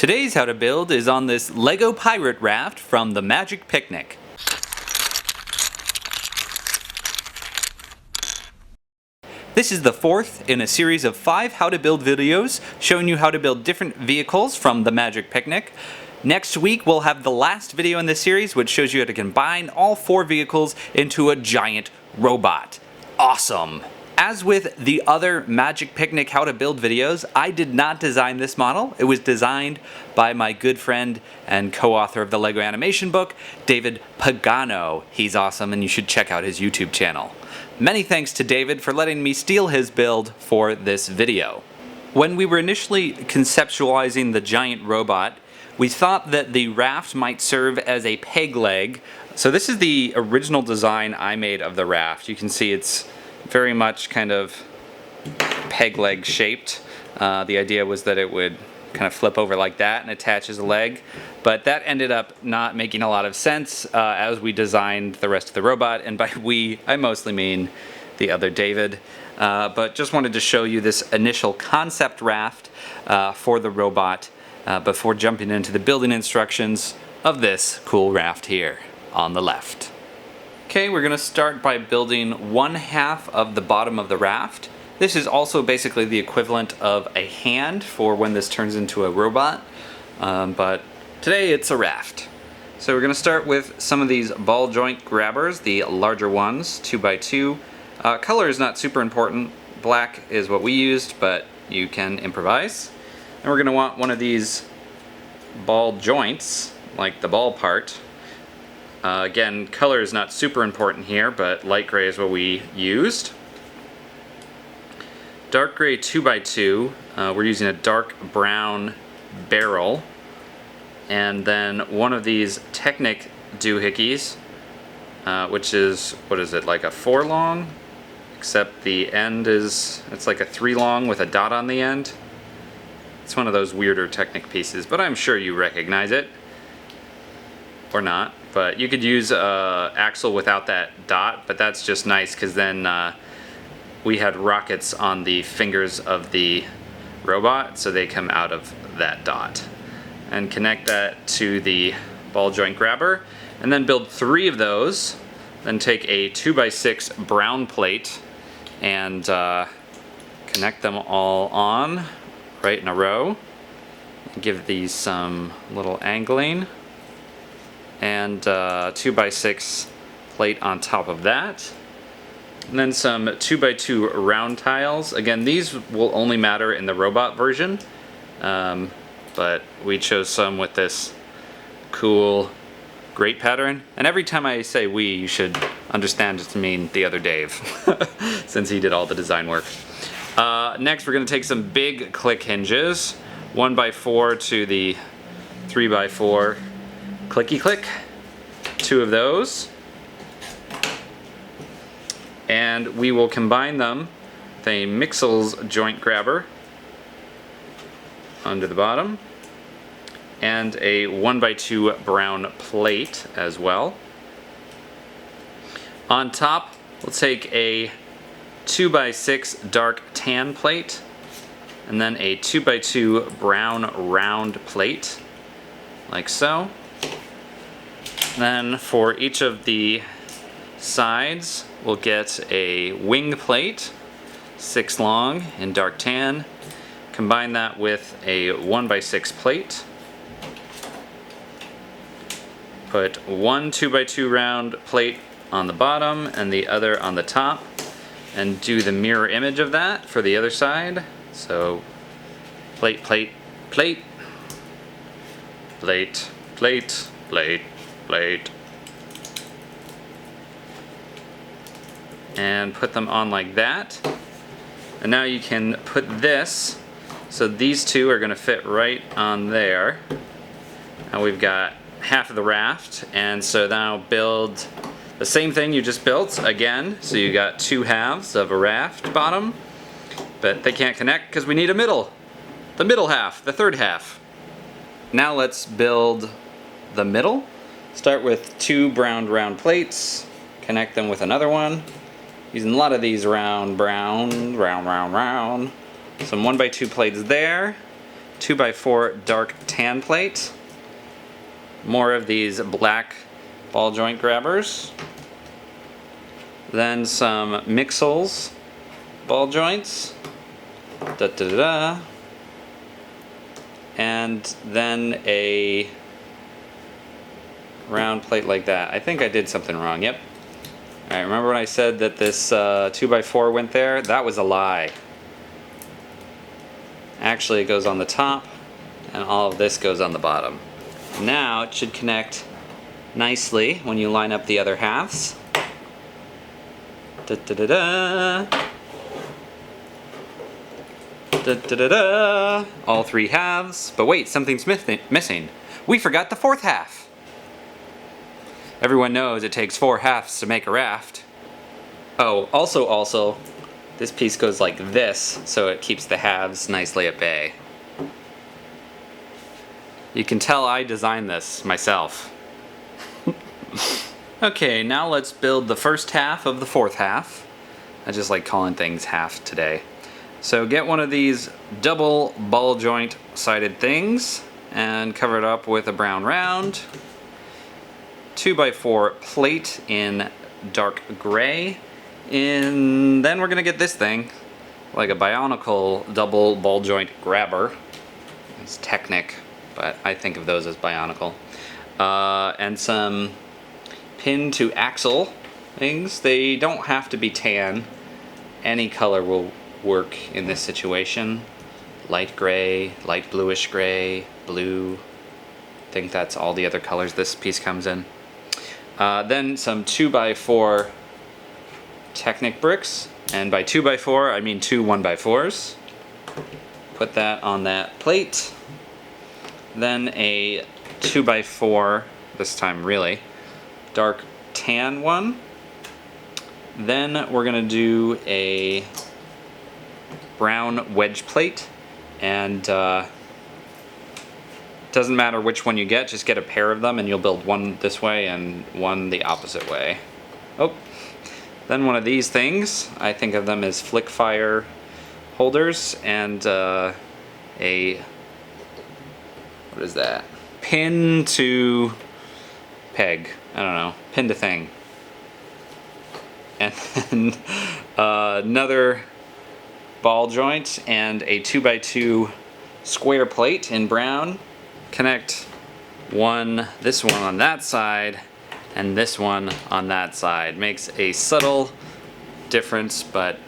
Today's how to build is on this Lego pirate raft from the Magic Picnic. This is the fourth in a series of 5 how to build videos showing you how to build different vehicles from the Magic Picnic. Next week we'll have the last video in this series which shows you how to combine all 4 vehicles into a giant robot. Awesome! As with the other Magic Picnic how to build videos, I did not design this model. It was designed by my good friend and co-author of the Lego animation book, David Pickett. He's awesome and you should check out his YouTube channel. Many thanks to David for letting me steal his build for this video. When we were initially conceptualizing the giant robot, we thought that the raft might serve as a peg leg. So this is the original design I made of the raft. You can see it's very much kind of peg leg shaped. The idea was that it would kind of flip over like that and attach as a leg, but that ended up not making a lot of sense as we designed the rest of the robot, and by we, I mostly mean the other David. But just wanted to show you this initial concept raft for the robot before jumping into the building instructions of this cool raft here on the left. Okay, we're going to start by building 1/2 of the bottom of the raft. This is also basically the equivalent of a hand for when this turns into a robot, but today it's a raft. So we're going to start with some of these ball joint grabbers, the larger ones, 2x2. Color is not super important. Black is what we used, but you can improvise. And we're going to want one of these ball joints, like the ball part. Again, color is not super important here, but light gray is what we used. Dark gray 2x2, we're using a dark brown barrel. And then one of these Technic doohickeys, which is, what is it, like a 4 long? Except the end is, it's like a 3 long with a dot on the end. It's one of those weirder Technic pieces, but I'm sure you recognize it. Or not. But you could use axle without that dot, but that's just nice because then we had rockets on the fingers of the robot, so they come out of that dot. And connect that to the ball joint grabber, and then build 3 of those. Then take a 2x6 brown plate and connect them all on right in a row. Give these some little angling. And 2x6 plate on top of that. And then some 2x2 round tiles. Again, these will only matter in the robot version, but we chose some with this cool grate pattern. And every time I say we, you should understand it to mean the other Dave, since he did all the design work. Next, we're going to take some big click hinges, 1x4 to the 3x4 clicky click, 2 of those, and we will combine them with a Mixel's joint grabber under the bottom and a 1x2 brown plate as well. On top, we'll take a 2x6 dark tan plate and then a 2x2 brown round plate, like so. Then for each of the sides, we'll get a wing plate, 6 long in dark tan. Combine that with a 1x6 plate. Put one 2x2 round plate on the bottom and the other on the top, and do the mirror image of that for the other side. So plate, plate, plate, plate, plate, plate, plate, and put them on like that. And now you can put this, so these 2 are going to fit right on there. Now we've got half of the raft, and so now build the same thing you just built again. So you got 2 halves of a raft bottom, but they can't connect because we need a middle. The middle half, the 3rd half. Now let's build the middle. Start with 2 brown round plates, connect them with another one, using a lot of these round, brown, round, round, round. Some 1x2 plates there, 2x4 dark tan plate. More of these black ball joint grabbers. Then some Mixels ball joints. Da da da da. And then a round plate like that. I think I did something wrong. Yep. Alright, remember when I said that this 2x4 went there? That was a lie. Actually, it goes on the top, and all of this goes on the bottom. Now it should connect nicely when you line up the other halves. Da da da da. Da da da da. All three halves. But wait, something's missing. We forgot the fourth half. Everyone knows it takes 4 halves to make a raft. Oh, also, this piece goes like this, so it keeps the halves nicely at bay. You can tell I designed this myself. Okay, now let's build the first half of the fourth half. I just like calling things half today. So get one of these double ball joint sided things and cover it up with a brown round. 2x4 plate in dark gray. And then we're gonna get this thing, like a Bionicle double ball joint grabber. It's Technic, but I think of those as Bionicle. And some pin to axle things. They don't have to be tan. Any color will work in this situation. Light gray, light bluish gray, blue. I think that's all the other colors this piece comes in. Then some 2x4 Technic bricks, and by 2x4 I mean 2 1x4s. Put that on that plate. Then a 2x4, this time really, dark tan one. Then we're gonna do a brown wedge plate, and doesn't matter which one you get, just get a pair of them and you'll build one this way and one the opposite way. Oh, then one of these things, I think of them as flick fire holders, and a, what is that? Pin to peg, I don't know, pin to thing. And then another ball joint and a 2x2 square plate in brown. Connect this one on that side and this one on that side. Makes a subtle difference, but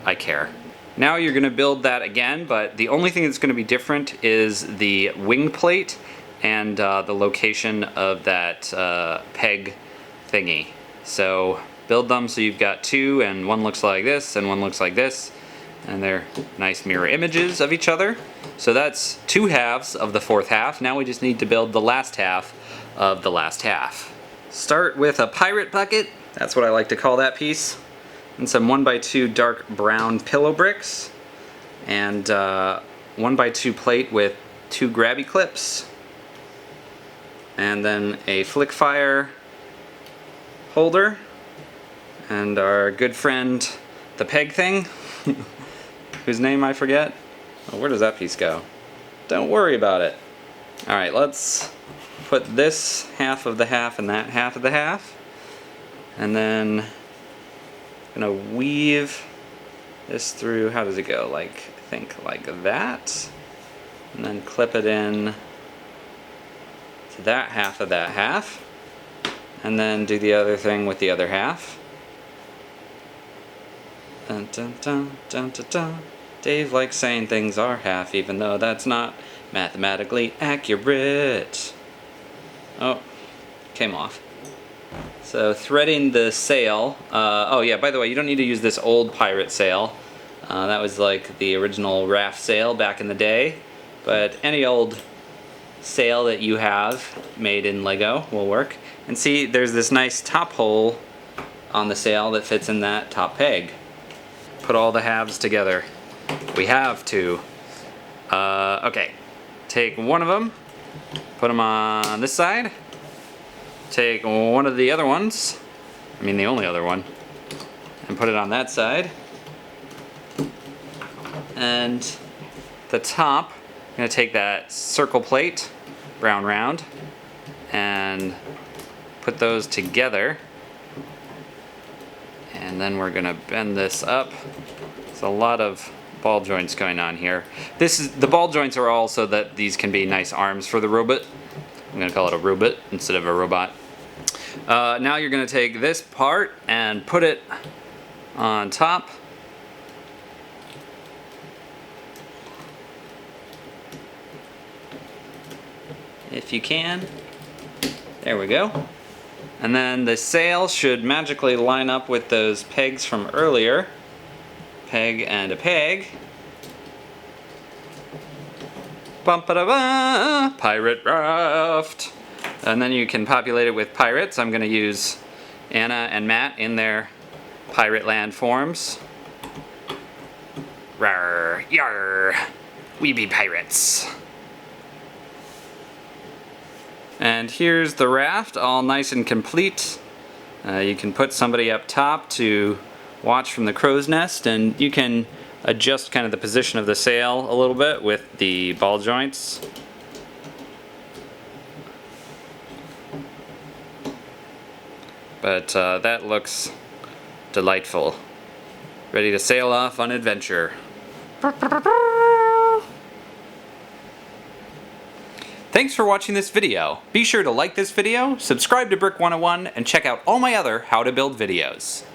I care. Now you're gonna build that again, but the only thing that's gonna be different is the wing plate and the location of that peg thingy. So build them so you've got 2, and one looks like this and one looks like this, and they're nice mirror images of each other. So that's 2 halves of the fourth half. Now we just need to build the last half of the last half. Start with a pirate bucket, that's what I like to call that piece, and some 1x2 dark brown pillow bricks, and 1x2 plate with 2 grabby clips, and then a flick fire holder, and our good friend the peg thing, whose name I forget. Oh, where does that piece go? Don't worry about it. Alright, let's put this half of the half and that half of the half, and then I'm gonna weave this through. How does it go? Like, I think like that, and then clip it in to that half of that half, and then do the other thing with the other half. Dun, dun, dun, dun, dun, dun. Dave likes saying things are half, even though that's not mathematically accurate. Oh, came off. So threading the sail. Oh yeah, by the way, you don't need to use this old pirate sail. That was like the original Raft sail back in the day. But any old sail that you have made in Lego will work. And see, there's this nice top hole on the sail that fits in that top peg. Put all the halves together. We have to. Okay, take one of them, put them on this side, take one of the other ones, I mean the only other one, and put it on that side, and the top I'm going to take that circle plate, brown round, and put those together. And then we're going to bend this up. There's a lot of ball joints going on here. The ball joints are all so that these can be nice arms for the robot. I'm going to call it a robot instead of a robot. Now you're going to take this part and put it on top. If you can. There we go. And then the sail should magically line up with those pegs from earlier. Peg and a peg. Bum-ba-da-ba! Pirate Raft! And then you can populate it with pirates. I'm going to use Anna and Matt in their pirate land forms. Rawr, yar, we be pirates. And here's the raft, all nice and complete. You can put somebody up top to watch from the crow's nest, and you can adjust kind of the position of the sail a little bit with the ball joints. But that looks delightful. Ready to sail off on adventure. Thanks for watching this video. Be sure to like this video, subscribe to Brick 101, and check out all my other how to build videos.